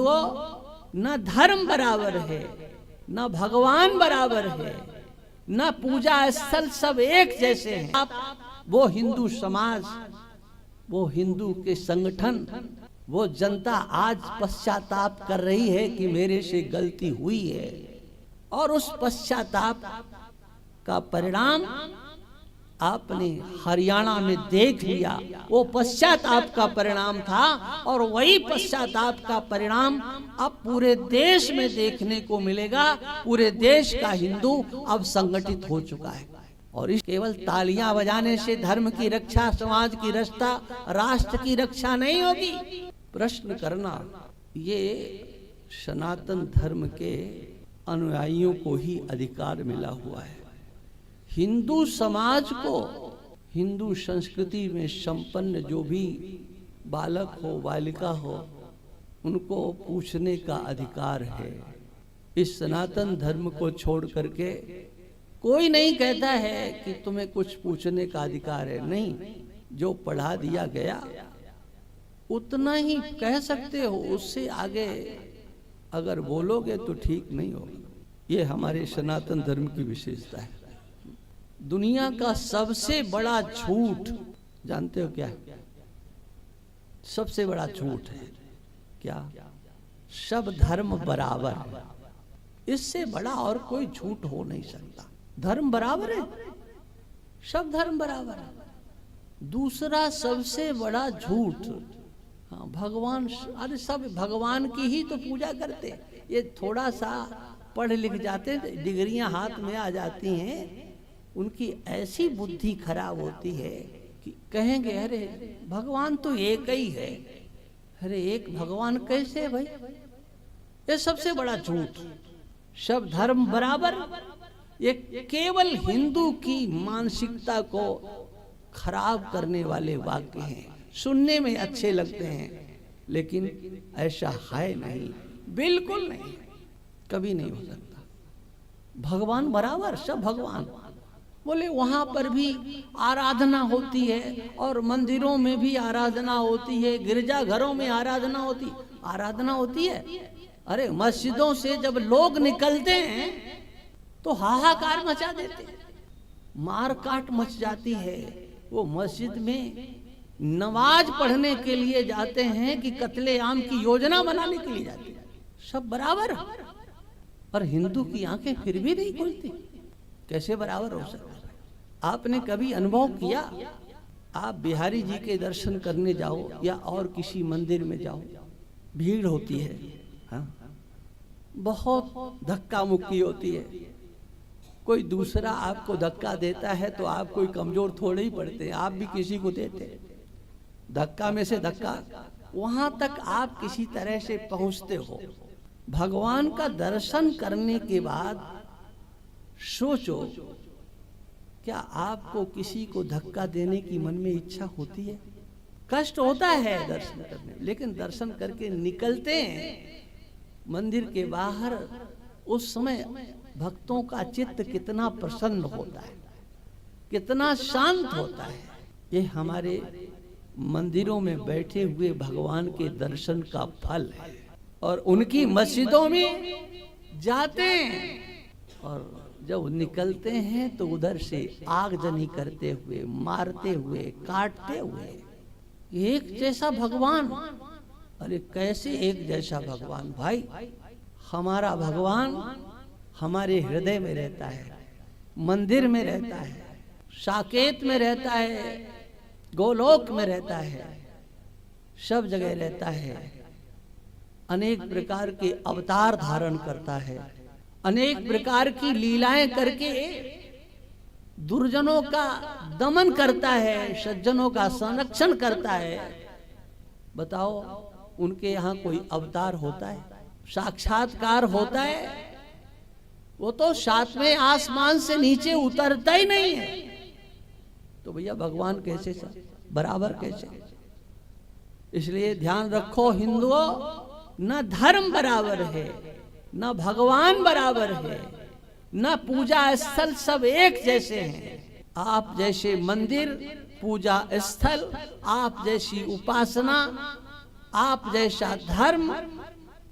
हिंदुओं, न धर्म बराबर है, न भगवान बराबर है, न पूजा स्थल, सब एक जैसे हैं। आप वो हिंदू समाज, वो हिंदू के संगठन, वो जनता आज पश्चाताप कर रही है कि मेरे से गलती हुई है, और उस पश्चाताप का परिणाम आपने हरियाणा में देख लिया। वो पश्चाताप का परिणाम था, और वही पश्चाताप का परिणाम अब पूरे देश में देखने को मिलेगा। पूरे देश का हिंदू अब संगठित हो चुका है, और इस केवल तालियां बजाने से धर्म की रक्षा, समाज की रक्षा, राष्ट्र की रक्षा नहीं होगी। प्रश्न करना ये सनातन धर्म के अनुयायियों को ही अधिकार मिला हुआ है। हिंदू समाज को, हिंदू संस्कृति में संपन्न जो भी बालक हो, बालिका हो, उनको पूछने का अधिकार है। इस सनातन धर्म को छोड़ करके कोई नहीं कहता है कि तुम्हें कुछ पूछने का अधिकार है। नहीं, जो पढ़ा दिया गया उतना ही कह सकते हो, उससे आगे अगर बोलोगे तो ठीक नहीं होगा। ये हमारे सनातन धर्म की विशेषता है। दुनिया का सबसे बड़ा झूठ जानते हो क्या है? सबसे बड़ा झूठ है क्या? सब धर्म बराबर है। इससे बड़ा और कोई झूठ हो नहीं सकता। धर्म बराबर है, सब धर्म बराबर है। दूसरा सबसे बड़ा झूठ, हाँ भगवान, अरे सब भगवान की ही तो पूजा करते। ये थोड़ा सा पढ़ लिख जाते, डिग्रियां हाथ में आ जाती हैं, उनकी ऐसी बुद्धि खराब होती है कि कहेंगे अरे भगवान तो एक ही है। अरे एक भगवान कैसे भाई? ये सबसे बड़ा झूठ। सब धर्म बराबर, ये केवल हिंदू की मानसिकता को खराब करने वाले वाक्य हैं। सुनने में अच्छे लगते हैं, लेकिन ऐसा है नहीं, बिल्कुल नहीं, कभी नहीं हो सकता। भगवान बराबर, सब भगवान। बोले वहां पर भी आराधना होती है, और मंदिरों में भी आराधना होती है, गिरजाघरों में आराधना होती है। अरे मस्जिदों से जब लोग निकलते हैं तो हाहाकार मचा देते हैं, मार काट मच जाती है। वो मस्जिद में नमाज पढ़ने के लिए जाते हैं कि कत्लेआम की योजना बनाने के लिए जाते हैं। सब बराबर, और हिंदू की आंखें फिर भी नहीं खुलती। कैसे बराबर हो सकता है? आपने कभी अनुभव किया? आप बिहारी जी के दर्शन करने जाओ या और किसी मंदिर में जाओ, भीड़ होती है, हाँ? बहुत धक्का मुक्की होती है। कोई दूसरा आपको धक्का देता है तो आप कोई कमजोर थोड़े ही पड़ते हैं, आप भी किसी को देते हैं। धक्का में से धक्का, वहां तक आप किसी तरह से पहुंचते हो। भगवान का दर्शन करने के बाद सोचो, क्या आपको किसी को धक्का देने की मन में इच्छा होती है? कष्ट होता है दर्शन करने, लेकिन दर्शन करके निकलते हैं मंदिर के बाहर, उस समय भक्तों का चित्त कितना प्रसन्न होता है, कितना शांत होता है। ये हमारे मंदिरों में बैठे हुए भगवान के दर्शन का फल है। और उनकी मस्जिदों में जाते हैं, और जब निकलते हैं तो उधर से आगजनी करते हुए, मारते हुए, काटते हुए। एक जैसा भगवान, अरे कैसे एक जैसा भगवान भाई? हमारा भगवान हमारे हृदय में रहता है, मंदिर में रहता है, साकेत में रहता है, गोलोक में रहता है, सब जगह रहता है। अनेक प्रकार के अवतार धारण करता है, अनेक प्रकार की लीलाएं करके दुर्जनों का दमन करता है, सज्जनों का संरक्षण करता है। बताओ, उनके यहाँ कोई अवतार होता है, साक्षात्कार होता है? वो तो सातवें आसमान से नीचे उतरता ही नहीं है। तो भैया भगवान कैसे बराबर कैसे? इसलिए ध्यान रखो हिंदुओं, न धर्म बराबर है, न भगवान बराबर है, न पूजा स्थल, सब एक जैसे हैं। आप जैसे मंदिर, पूजा स्थल, आप जैसी उपासना, आप जैसा धर्म,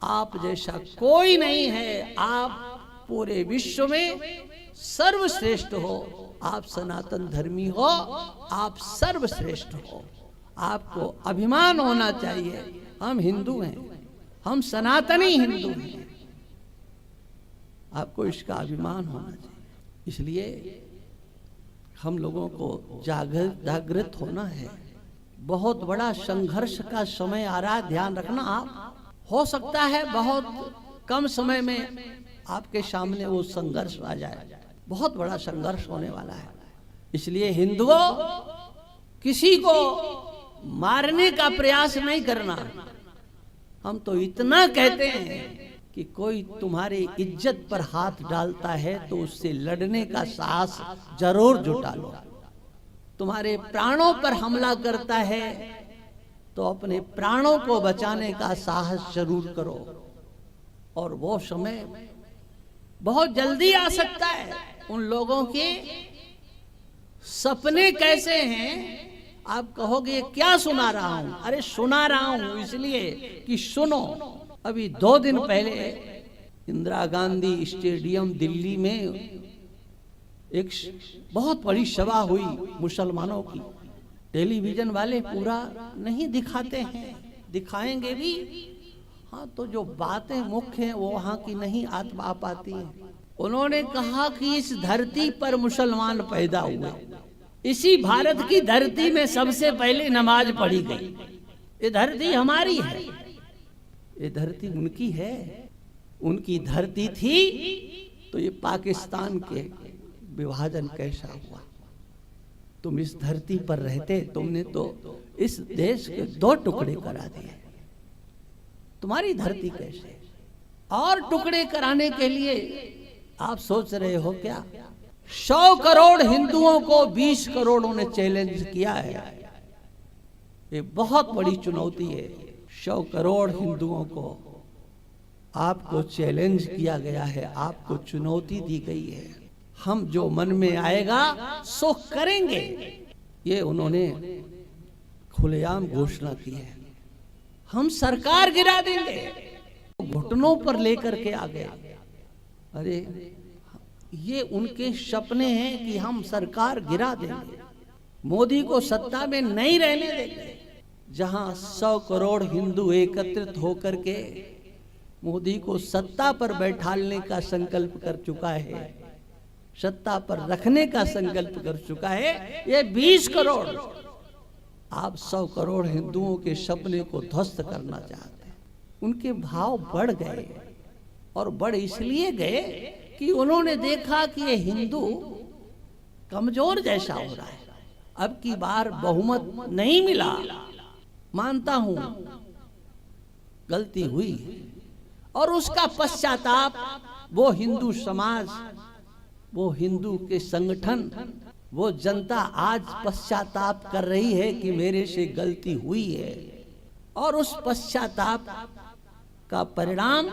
आप जैसा कोई नहीं है। आप पूरे विश्व में सर्वश्रेष्ठ हो। आप सनातन धर्मी हो, आप सर्वश्रेष्ठ हो। आपको अभिमान होना चाहिए, हम हिंदू हैं, हम सनातनी हिंदू हैं। आपको इसका अभिमान होना चाहिए। इसलिए हम लोगों को जागृत होना है। बहुत बड़ा संघर्ष का समय आ रहा है, ध्यान रखना। आप हो सकता है बहुत कम समय में आपके सामने वो संघर्ष आ जाए। बहुत बड़ा संघर्ष होने वाला है। इसलिए हिंदुओं, किसी को मारने का प्रयास नहीं करना। हम तो इतना कहते हैं कि कोई तुम्हारी इज्जत पर हाथ डालता है तो उससे लड़ने का साहस जरूर जुटा लो। तुम्हारे प्राणों पर हमला करता है तो अपने प्राणों को बचाने का साहस जरूर करो। और वो समय बहुत जल्दी आ सकता है। उन लोगों के सपने कैसे हैं, आप कहोगे क्या सुना रहा हूं? अरे सुना रहा हूं इसलिए कि सुनो। अभी 2 दिन पहले इंदिरा गांधी स्टेडियम दिल्ली में एक बहुत बड़ी सभा हुई मुसलमानों की। टेलीविजन वाले पूरा नहीं दिखाते हैं, दिखाएंगे भी हाँ, तो जो बातें मुख्य हैं वो वहां की नहीं आ पाती हैं। उन्होंने कहा कि इस धरती पर मुसलमान पैदा हुए, इसी भारत की धरती में सबसे पहले नमाज पढ़ी गई। ये धरती हमारी है, ये धरती उनकी है। उनकी धरती थी तो ये पाकिस्तान के विभाजन कैसा हुआ? तुम इस धरती पर रहते, तुमने तो इस देश के 2 टुकड़े करा दिए। तुम्हारी धरती कैसे? और टुकड़े कराने के लिए आप सोच रहे हो क्या? 100 करोड़ हिंदुओं को 20 करोड़ों ने चैलेंज किया है। ये बहुत बड़ी चुनौती है। 100 करोड़ हिंदुओं को आपको चैलेंज किया गया है, आपको चुनौती दी गई है। हम जो मन में आएगा सो करेंगे, ये उन्होंने खुलेआम घोषणा की है। हम सरकार गिरा देंगे, घुटनों पर लेकर के आ गया। अरे ये उनके सपने हैं कि हम सरकार गिरा देंगे, मोदी को सत्ता में नहीं रहने देंगे। जहां 100 करोड़ हिंदू एकत्रित होकर के मोदी को सत्ता पर बैठाने का संकल्प कर चुका है, सत्ता पर रखने का संकल्प कर चुका है, ये 20 करोड़ आप 100 करोड़ हिंदुओं के सपने को ध्वस्त करना चाहते हैं। उनके भाव बढ़ गए, और बढ़ इसलिए गए कि उन्होंने देखा कि ये हिंदू कमजोर जैसा हो रहा है। अब की बार बहुमत नहीं मिला, मानता हूं गलती हुई, और उसका पश्चाताप वो हिंदू समाज, वो हिंदू के संगठन, वो जनता आज पश्चाताप कर रही है कि मेरे से गलती हुई है। और उस पश्चाताप का परिणाम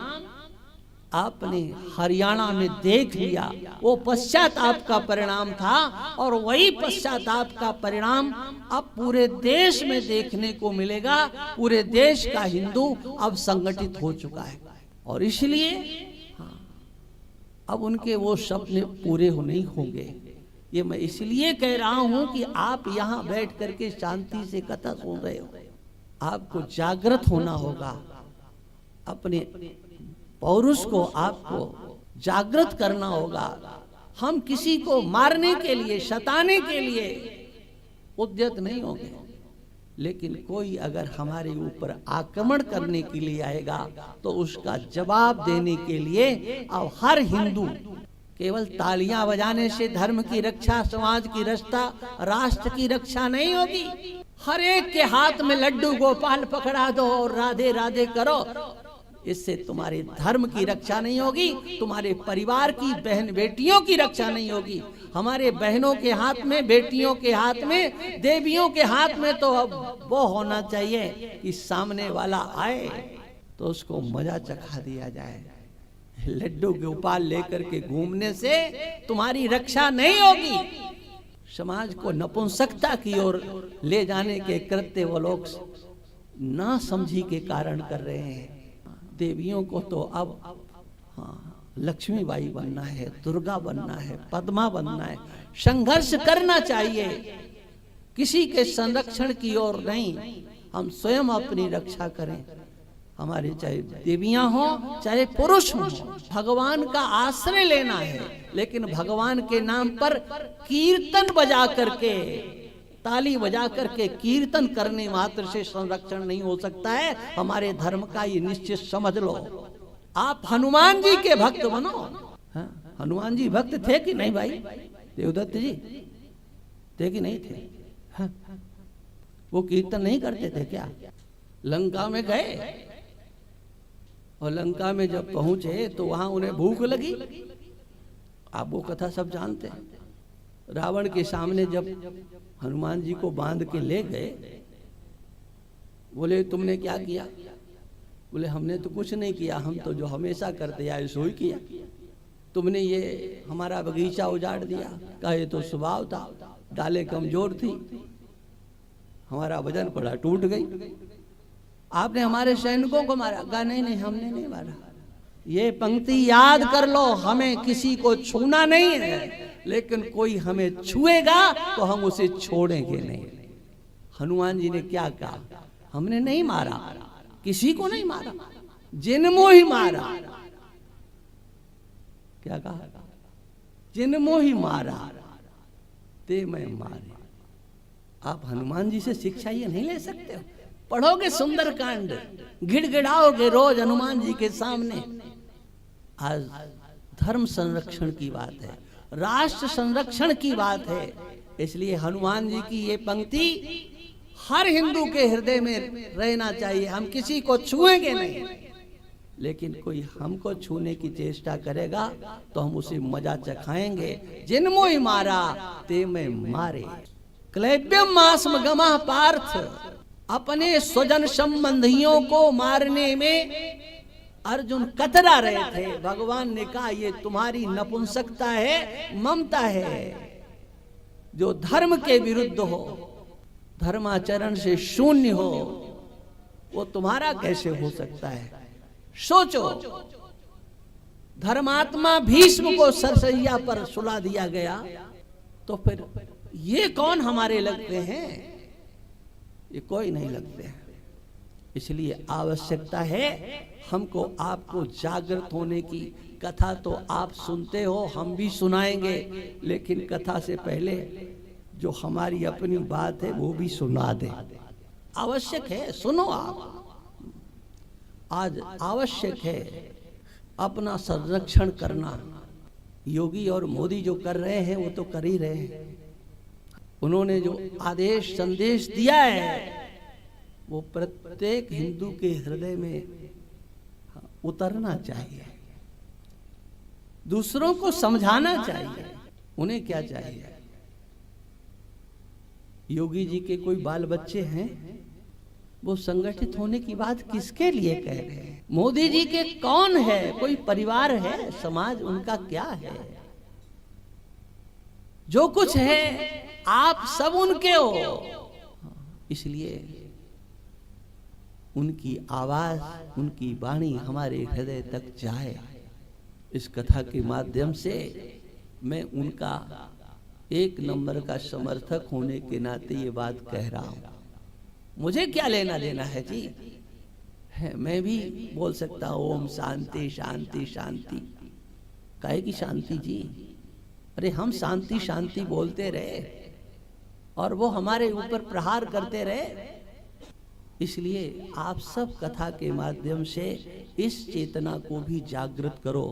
आपने हरियाणा में देख लिया। वो पश्चाताप का परिणाम था, और वही पश्चाताप का परिणाम अब पूरे देश में देखने को मिलेगा। पूरे देश का हिंदू अब संगठित हो चुका है, और इसलिए अब उनके वो सपने पूरे नहीं होंगे। ये मैं इसलिए कह रहा हूं कि आप यहाँ बैठ करके शांति से कथा सुन रहे हो। आपको जागृत होना होगा, अपने पौरुष को आपको जागृत करना होगा। हम किसी को मारने के लिए, सताने के लिए उद्यत नहीं होंगे, लेकिन कोई अगर हमारे ऊपर आक्रमण करने के लिए आएगा तो उसका जवाब देने के लिए अब हर हिंदू, केवल तालियां बजाने से धर्म की रक्षा, समाज की रक्षा, राष्ट्र की रक्षा नहीं होगी। हर एक के हाथ में लड्डू गोपाल पकड़ा दो और राधे राधे करो, इससे तुम्हारे धर्म की रक्षा नहीं होगी, तुम्हारे परिवार की बहन बेटियों की रक्षा नहीं होगी। हमारे बहनों के हाथ में, बेटियों के हाथ में, देवियों के हाथ में तो अब वो होना चाहिए कि सामने वाला आए तो उसको मजा चखा दिया जाए। लड्डू गोपाल लेकर के घूमने से तुम्हारी रक्षा नहीं होगी। समाज को नपुंसकता की ओर ले जाने के कृत्य वो लोग ना समझी के कारण कर रहे हैं। देवियों को तो अब हाँ लक्ष्मीबाई बनना है, दुर्गा बनना है, पद्मा बनना है। संघर्ष करना चाहिए, किसी के संरक्षण की ओर नहीं, हम स्वयं अपनी रक्षा करें। हमारे चाहे देवियां हो चाहे पुरुष हो, भगवान का आश्रय लेना है, लेकिन भगवान के नाम पर कीर्तन बजा करके, ताली बजा करके कीर्तन करने मात्र से संरक्षण नहीं हो सकता है हमारे धर्म का, ये निश्चित समझ लो। आप हनुमान जी के भक्त बनो। हाँ, हनुमान जी भक्त थे कि नहीं भाई? देवदत्त जी थे कि नहीं थे? हाँ, वो कीर्तन नहीं करते थे क्या? लंका में गए और लंका में जब पहुंचे तो वहां उन्हें भूख लगी। आप वो कथा सब जानते हैं। रावण के सामने जब हनुमान जी को बांध के ले गए, बोले तुमने क्या किया? बोले हमने तो कुछ नहीं किया, हम तो जो हमेशा करते आए सो ही किया। तुमने ये हमारा बगीचा उजाड़ दिया। कहा ये तो स्वभाव था, डाले कमजोर थी, हमारा वजन पड़ा टूट गई। आपने हमारे सैनिकों को मारा। कहा नहीं नहीं हमने नहीं मारा। ये पंक्ति याद कर लो, हमें किसी को छूना नहीं है, लेकिन कोई हमें छुएगा तो हम उसे छोड़ेंगे नहीं। हनुमान जी ने क्या कहा? हमने नहीं मारा, किसी को नहीं मारा, जिनमो ही मारा। क्या कहा? जिनमो ही मारा ते मैं मारे। आप हनुमान जी से शिक्षा ये नहीं ले सकते हो? पढ़ोगे सुंदरकांड, गिड़गिड़ाओगे रोज हनुमान जी के सामने। आज धर्म संरक्षण की बात है, राष्ट्र संरक्षण की बात है, इसलिए हनुमान जी की ये पंक्ति हर हिंदू के हृदय में रहना चाहिए। हम किसी को छुएंगे नहीं, लेकिन कोई हमको छूने की चेष्टा करेगा तो हम उसे मजा चखाएंगे। जिनमो ही मारा ते मैं मारे। क्लैब्यम मास्म गमः पार्थ। अपने स्वजन संबंधियों को मारने में अर्जुन कतरा रहे थे। भगवान ने कहा ये तुम्हारी नपुंसकता है, ममता है। जो धर्म के विरुद्ध हो, धर्माचरण से शून्य हो, वो तुम्हारा कैसे हो सकता है? सोचो, धर्मात्मा भीष्म को सरसैया पर सुला दिया गया, तो फिर ये कौन हमारे लगते हैं? ये कोई नहीं लगते हैं। इसलिए आवश्यकता है हमको आपको जागृत होने की। कथा तो आप सुनते हो, हम भी सुनाएंगे, लेकिन कथा से पहले जो हमारी अपनी बात है वो भी सुना दे। आवश्यक है, सुनो आप। आज आवश्यक है अपना संरक्षण करना। योगी और मोदी जो कर रहे हैं वो तो कर ही रहे हैं। उन्होंने जो आदेश संदेश दिया है वो प्रत्येक हिंदू के हृदय में उतरना चाहिए, दूसरों को समझाना चाहिए। उन्हें क्या चाहिए? योगी जी के कोई बाल बच्चे हैं, वो संगठित होने की बात किसके लिए कह रहे हैं? मोदी जी के कौन है? कोई परिवार है, समाज उनका क्या है? जो कुछ है आप सब उनके हो। इसलिए उनकी आवाज, उनकी वाणी हमारे हृदय तक जाए। इस कथा के माध्यम से मैं उनका एक नंबर का समर्थक होने के नाते ये बात कह रहा हूं। मुझे क्या लेना देना है जी? मैं भी बोल सकता हूं ओम शांति शांति शांति। काहे की शांति जी? अरे हम शांति शांति बोलते रहे और वो हमारे ऊपर प्रहार करते रहे। इसलिए आप सब कथा के माध्यम से इस चेतना को भी जागृत करो